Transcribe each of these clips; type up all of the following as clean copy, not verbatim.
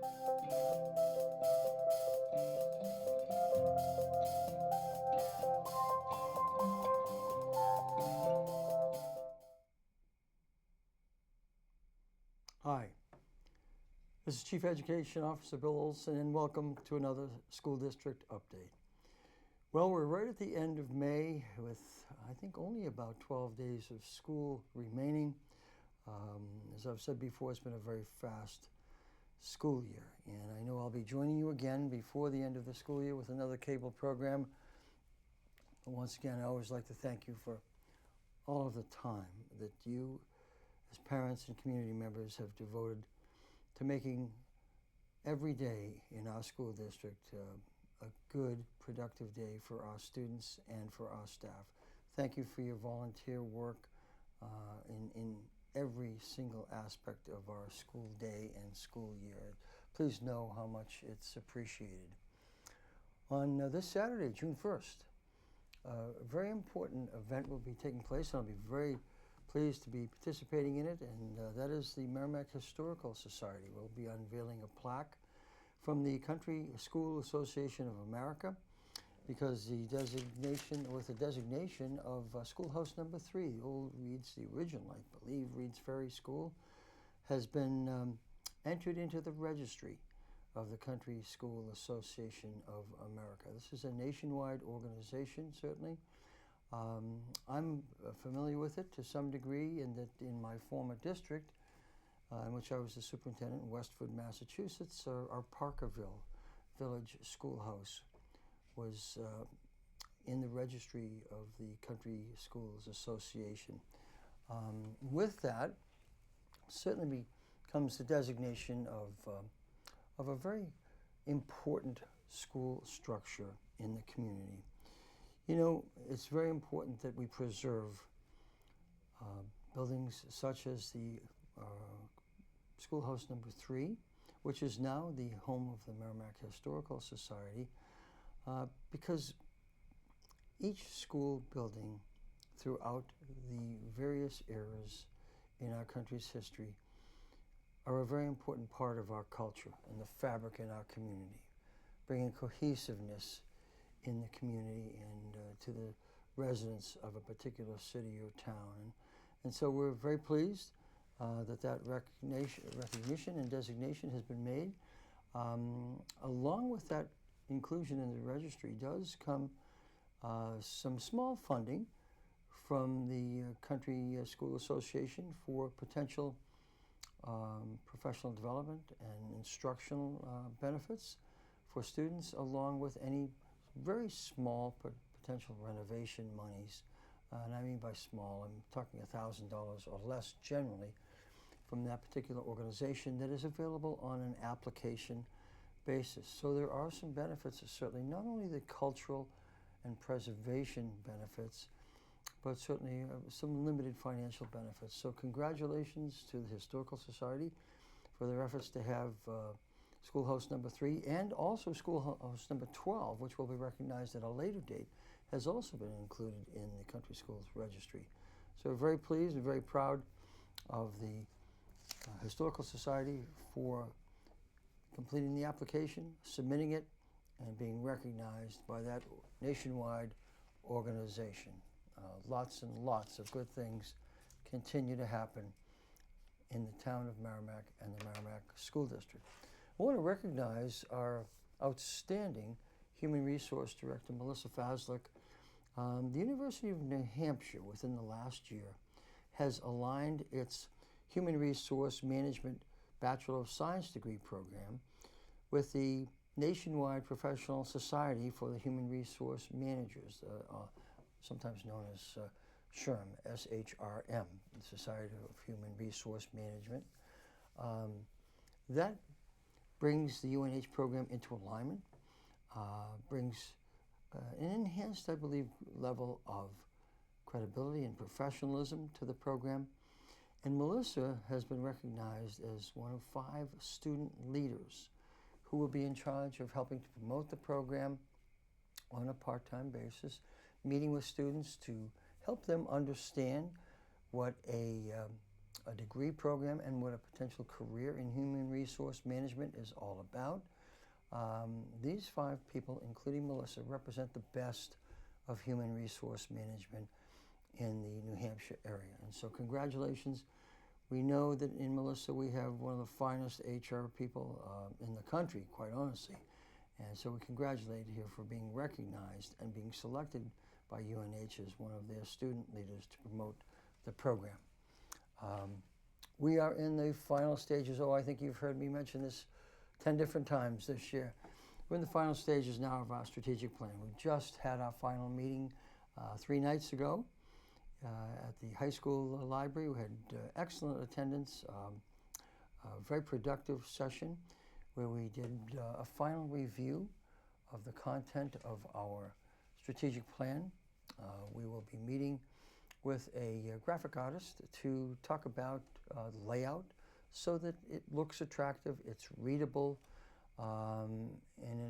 Hi, this is Chief Education Officer Bill Olson, and welcome to another school district update. Well, we're right at the end of May with, I think, only about 12 days of school remaining. As I've said before, it's been a very fast school year, and I know I'll be joining you again before the end of the school year with another cable program. But once again, I always like to thank you for all of the time that you, as parents and community members, have devoted to making every day in our school district a good, productive day for our students and for our staff. Thank you for your volunteer work in every single aspect of our school day and school year. Please know how much it's appreciated. On this Saturday, June 1st, a very important event will be taking place, and I'll be very pleased to be participating in it, and that is the Merrimack Historical Society. We'll be unveiling a plaque from the Country School Association of America, because the designation of schoolhouse number 3, the original, I believe, Reed's Ferry School, has been entered into the registry of the Country School Association of America. This is a nationwide organization, certainly. I'm familiar with it to some degree, in that in my former district, in which I was the superintendent in Westford, Massachusetts, our Parkerville Village Schoolhouse was in the registry of the Country Schools Association. With that, certainly comes the designation of a very important school structure in the community. You know, it's very important that we preserve buildings such as the schoolhouse number 3, which is now the home of the Merrimack Historical Society, because each school building throughout the various eras in our country's history are a very important part of our culture and the fabric in our community, bringing cohesiveness in the community and to the residents of a particular city or town. And so we're very pleased that recognition and designation has been made. Along with that inclusion in the registry does come some small funding from the Country School Association for potential professional development and instructional benefits for students, along with any very small potential renovation monies. And I mean by small, I'm talking $1,000 or less generally from that particular organization, that is available on an application basis. So there are some benefits, certainly, not only the cultural and preservation benefits, but certainly some limited financial benefits. So congratulations to the Historical Society for their efforts to have schoolhouse number 3 and also schoolhouse number 12, which will be recognized at a later date, has also been included in the Country Schools Registry. So we're very pleased and very proud of the Historical Society for completing the application, submitting it, and being recognized by that nationwide organization. Lots and lots of good things continue to happen in the town of Merrimack and the Merrimack School District. I want to recognize our outstanding Human Resource Director, Melissa Faslick. The University of New Hampshire, within the last year, has aligned its Human Resource Management Bachelor of Science degree program with the Nationwide Professional Society for the Human Resource Managers, sometimes known as SHRM, S-H-R-M, the Society of Human Resource Management. That brings the UNH program into alignment, brings an enhanced, I believe, level of credibility and professionalism to the program. And Melissa has been recognized as one of 5 student leaders who will be in charge of helping to promote the program on a part-time basis, meeting with students to help them understand what a a degree program and what a potential career in human resource management is all about. These 5 people, including Melissa, represent the best of human resource management in the New Hampshire area. And so congratulations. We know that in Melissa we have one of the finest HR people in the country, quite honestly. And so we congratulate her for being recognized and being selected by UNH as one of their student leaders to promote the program. We are in the final stages. I think you've heard me mention this 10 different times this year. We're in the final stages now of our strategic plan. We just had our final meeting 3 nights ago at the high school library. We had excellent attendance, a very productive session where we did a final review of the content of our strategic plan. We will be meeting with a graphic artist to talk about the layout so that it looks attractive, it's readable, and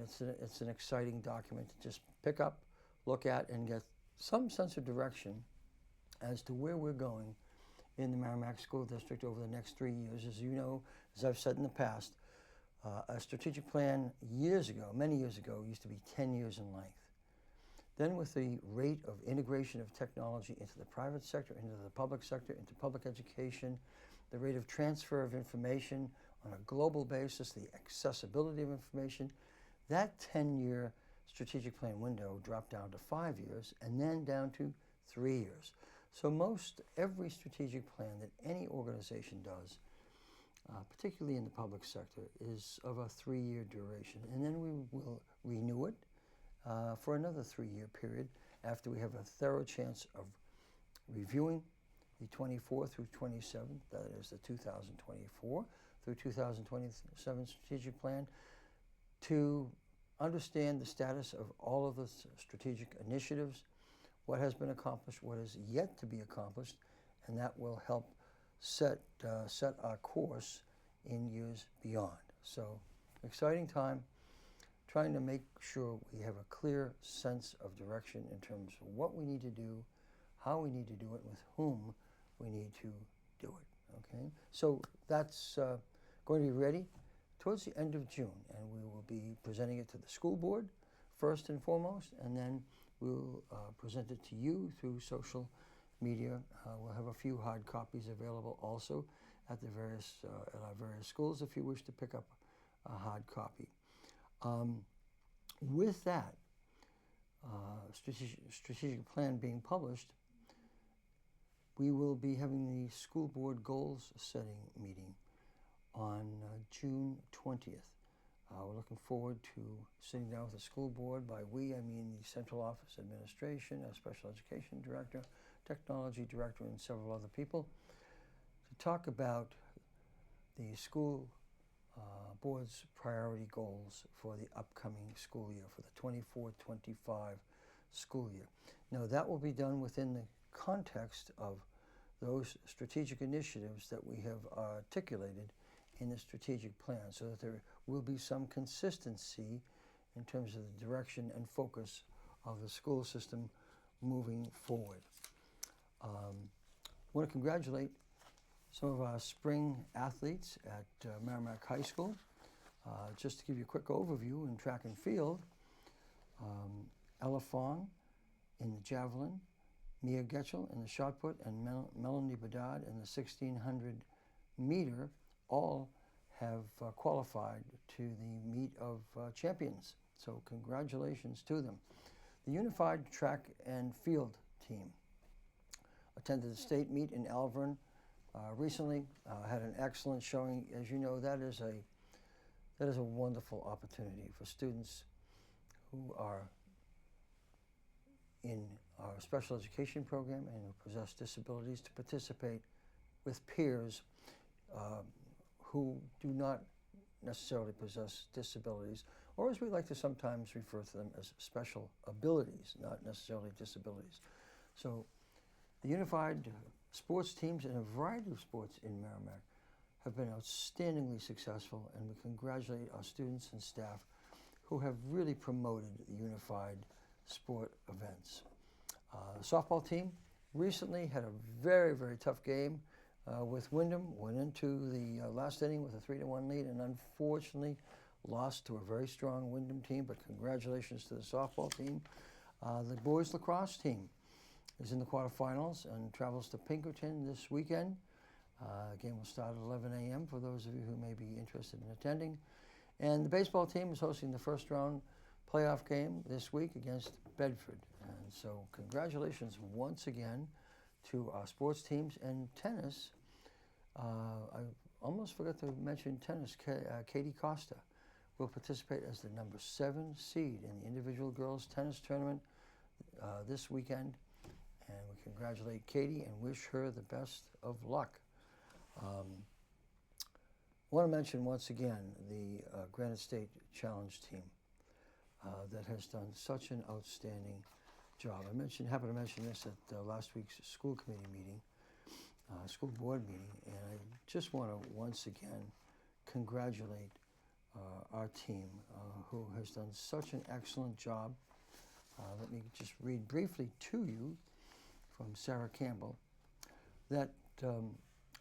it's an exciting document to just pick up, look at, and get some sense of direction as to where we're going in the Merrimack School District over the next 3 years. As you know, as I've said in the past, a strategic plan many years ago, used to be 10 years in length. Then with the rate of integration of technology into the private sector, into the public sector, into public education, the rate of transfer of information on a global basis, the accessibility of information, that 10-year strategic plan window dropped down to 5 years and then down to 3 years. So every strategic plan that any organization does, particularly in the public sector, is of a 3-year duration. And then we will renew it for another 3-year period after we have a thorough chance of reviewing the 24 through 27, that is the 2024 through 2027 strategic plan, to understand the status of all of the strategic initiatives, what has been accomplished, what is yet to be accomplished, and that will help set our course in years beyond. So, exciting time, trying to make sure we have a clear sense of direction in terms of what we need to do, how we need to do it, with whom we need to do it, okay? So that's going to be ready towards the end of June, and we will be presenting it to the school board first and foremost, and then we'll present it to you through social media. We'll have a few hard copies available also at our various schools if you wish to pick up a hard copy. With that strategic plan being published, we will be having the school board goals setting meeting on June 20th. We're looking forward to sitting down with the school board. By we, I mean the central office administration, our special education director, technology director, and several other people, to talk about the school board's priority goals for the upcoming school year, for the 24-25 school year. Now, that will be done within the context of those strategic initiatives that we have articulated in the strategic plan, so that there will be some consistency in terms of the direction and focus of the school system moving forward. I want to congratulate some of our spring athletes at Merrimack High School. Just to give you a quick overview in track and field, Ella Fong in the javelin, Mia Getchell in the shot put, and Melanie Bedard in the 1600 meter all have qualified to the meet of champions. So congratulations to them. The unified track and field team attended the state meet in Alvern recently, had an excellent showing. As you know, that is a wonderful opportunity for students who are in our special education program and who possess disabilities to participate with peers who do not necessarily possess disabilities, or as we like to sometimes refer to them as special abilities, not necessarily disabilities. So the unified sports teams in a variety of sports in Merrimack have been outstandingly successful, and we congratulate our students and staff who have really promoted the unified sport events. The softball team recently had a very, very tough game with Wyndham, went into the last inning with a 3-1 lead, and unfortunately lost to a very strong Wyndham team, but congratulations to the softball team. The boys lacrosse team is in the quarterfinals and travels to Pinkerton this weekend. The game will start at 11 a.m. for those of you who may be interested in attending. And the baseball team is hosting the first round playoff game this week against Bedford. And so congratulations once again to our sports teams. And tennis, I almost forgot to mention tennis. Katie Costa will participate as the number 7 seed in the individual girls tennis tournament this weekend. And we congratulate Katie and wish her the best of luck. I want to mention once again the Granite State Challenge team that has done such an outstanding job. I happened to mention this at last week's school committee meeting, school board meeting, and I just want to once again congratulate our team who has done such an excellent job. Let me just read briefly to you from Sarah Campbell that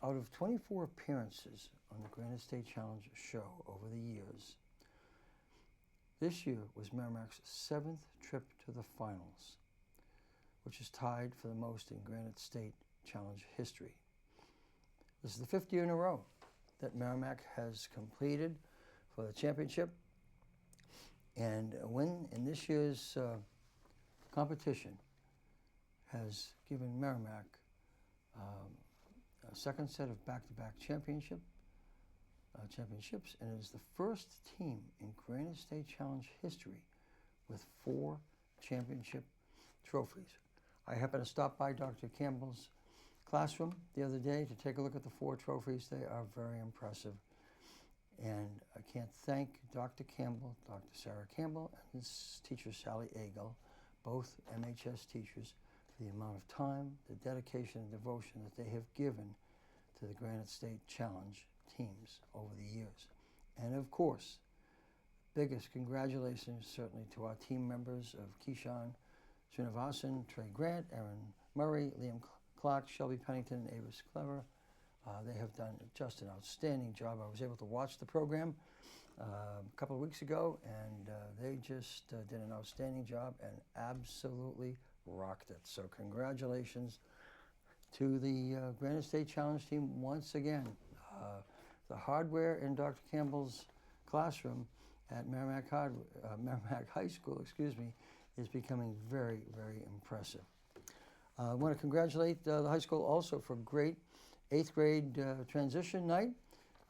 out of 24 appearances on the Granite State Challenge show over the years, this year was Merrimack's 7th trip to the finals, which is tied for the most in Granite State Challenge history. This is the 5th year in a row that Merrimack has completed for the championship, and a win in this year's competition has given Merrimack a second set of back-to-back championships, and it is the first team in Granite State Challenge history with 4 championship trophies. I happened to stop by Dr. Campbell's classroom the other day to take a look at the 4 trophies. They are very impressive. And I can't thank Dr. Campbell, Dr. Sarah Campbell, and his teacher Sally Agel, both MHS teachers, for the amount of time, the dedication, and devotion that they have given to the Granite State Challenge teams over the years. And of course, biggest congratulations certainly to our team members of Keyshawn Srinivasan, Trey Grant, Aaron Murray, Liam Clark, Shelby Pennington, and Avis Clever. They have done just an outstanding job. I was able to watch the program a couple of weeks ago, and they just did an outstanding job and absolutely rocked it. So congratulations to the Granite State Challenge team once again. The hardware in Dr. Campbell's classroom at Merrimack High School, is becoming very, very impressive. I want to congratulate the high school also for great 8th grade transition night.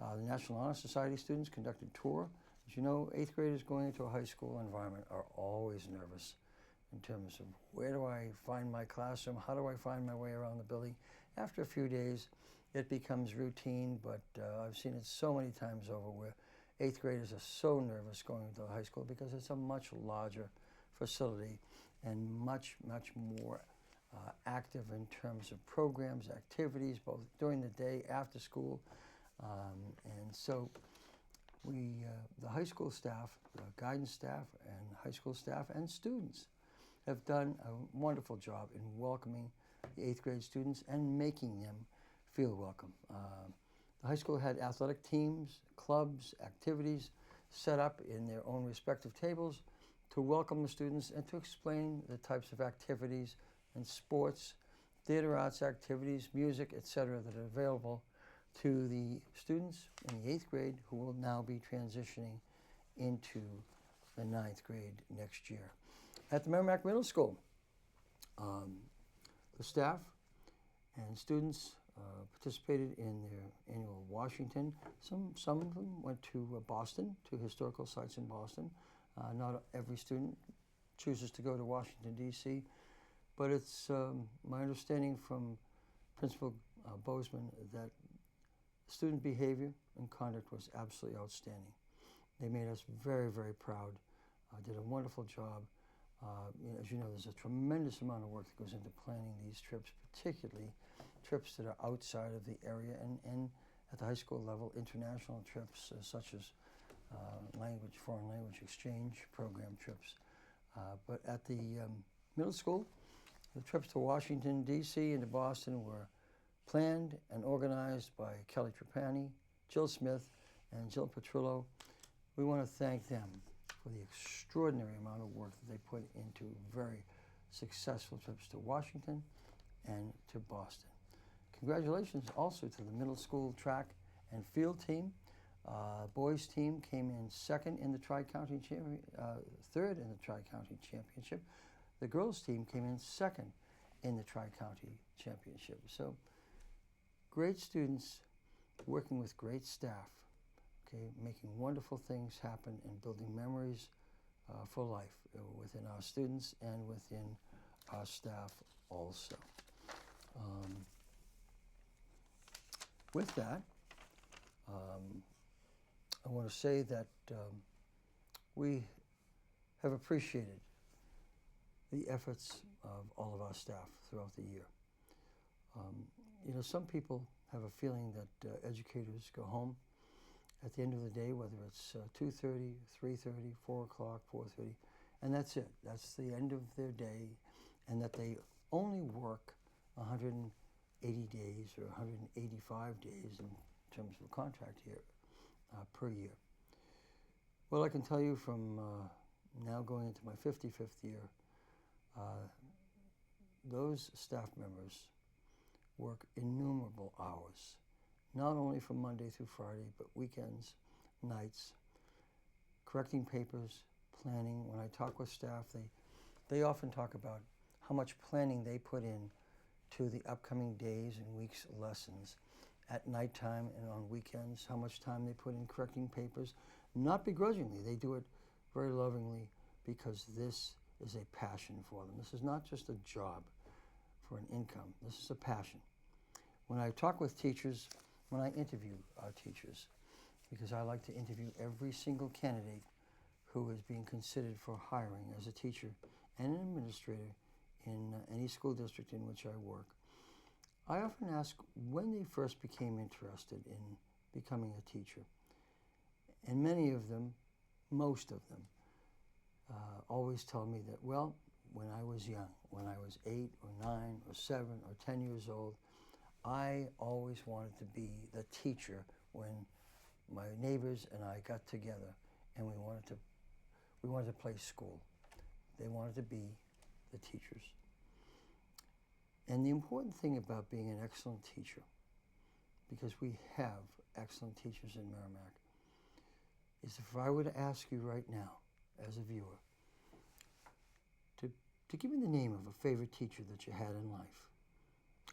The National Honor Society students conducted a tour. As you know, 8th graders going into a high school environment are always nervous in terms of where do I find my classroom, how do I find my way around the building. After a few days, it becomes routine, but I've seen it so many times over where 8th graders are so nervous going into the high school because it's a much larger facility and much, much more active in terms of programs, activities, both during the day, after school. And so the high school staff, the guidance staff, and high school staff and students have done a wonderful job in welcoming the 8th grade students and making them feel welcome. The high school had athletic teams, clubs, activities set up in their own respective tables to welcome the students and to explain the types of activities and sports, theater arts activities, music, etc. that are available to the students in the 8th grade who will now be transitioning into the 9th grade next year. At the Merrimack Middle School, the staff and students participated in their annual Washington. Some of them went to Boston, to historical sites in Boston. Not every student chooses to go to Washington, D.C., but it's my understanding from Principal Bozeman that student behavior and conduct was absolutely outstanding. They made us very, very proud, did a wonderful job. As you know, there's a tremendous amount of work that goes into planning these trips, particularly trips that are outside of the area and at the high school level, international trips such as foreign language exchange program trips. But at the middle school, the trips to Washington, D.C. and to Boston were planned and organized by Kelly Trapani, Jill Smith, and Jill Petrillo. We want to thank them for the extraordinary amount of work that they put into very successful trips to Washington and to Boston. Congratulations also to the middle school track and field team. Boys team came in second in the Tri-County third in the Tri-County Championship. The girls team came in second in the Tri-County Championship. So great students working with great staff, okay, making wonderful things happen and building memories for life within our students and within our staff also. With that, I want to say that we have appreciated the efforts of all of our staff throughout the year. You know, some people have a feeling that educators go home at the end of the day, whether it's 2:30, 3:30, 4 o'clock, 4:30, and that's it. That's the end of their day, and that they only work 180 days or 185 days in terms of a contract year per year. Well, I can tell you from now going into my 55th year, those staff members work innumerable hours, not only from Monday through Friday, but weekends, nights, correcting papers, planning. When I talk with staff, they often talk about how much planning they put in to the upcoming days and weeks' lessons at nighttime and on weekends, how much time they put in correcting papers, not begrudgingly. They do it very lovingly because this is a passion for them. This is not just a job for an income. This is a passion. When I talk with teachers, when I interview our teachers, because I like to interview every single candidate who is being considered for hiring as a teacher and an administrator in any school district in which I work, I often ask when they first became interested in becoming a teacher. And many of them, most of them, always tell me that, well, when I was young, when I was 8 or 9 or 7 or 10 years old, I always wanted to be the teacher when my neighbors and I got together and we wanted to play school. They wanted to be the teachers. And the important thing about being an excellent teacher, because we have excellent teachers in Merrimack, is if I were to ask you right now, as a viewer, to give me the name of a favorite teacher that you had in life,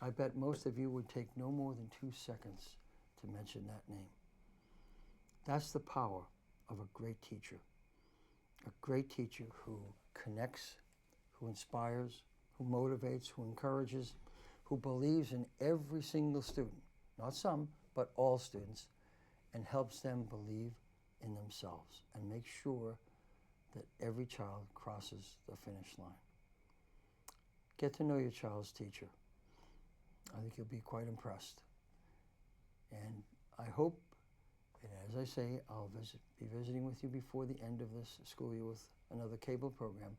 I bet most of you would take no more than 2 seconds to mention that name. That's the power of a great teacher. A great teacher who connects, who inspires, who motivates, who encourages, who believes in every single student, not some, but all students, and helps them believe in themselves and make sure that every child crosses the finish line. Get to know your child's teacher. I think you'll be quite impressed. And I hope, and as I say, I'll be visiting with you before the end of this school year with another cable program.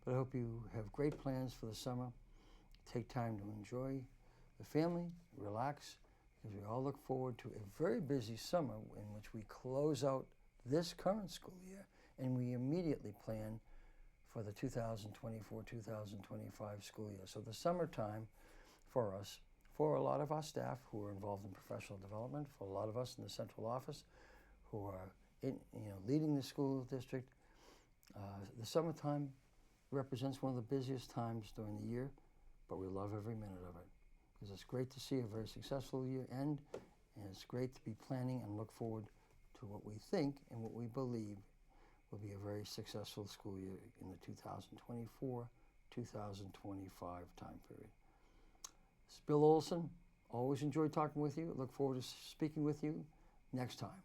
But I hope you have great plans for the summer. Take time to enjoy the family, relax, because we all look forward to a very busy summer in which we close out this current school year and we immediately plan for the 2024-2025 school year. So the summertime for us, for a lot of our staff who are involved in professional development, for a lot of us in the central office who are leading the school district, the summertime represents one of the busiest times during the year, but we love every minute of it because it's great to see a very successful year end, and it's great to be planning and look forward to what we think and what we believe will be a very successful school year in the 2024-2025 time period. This is Bill Olson. Always enjoy talking with you. Look forward to speaking with you next time.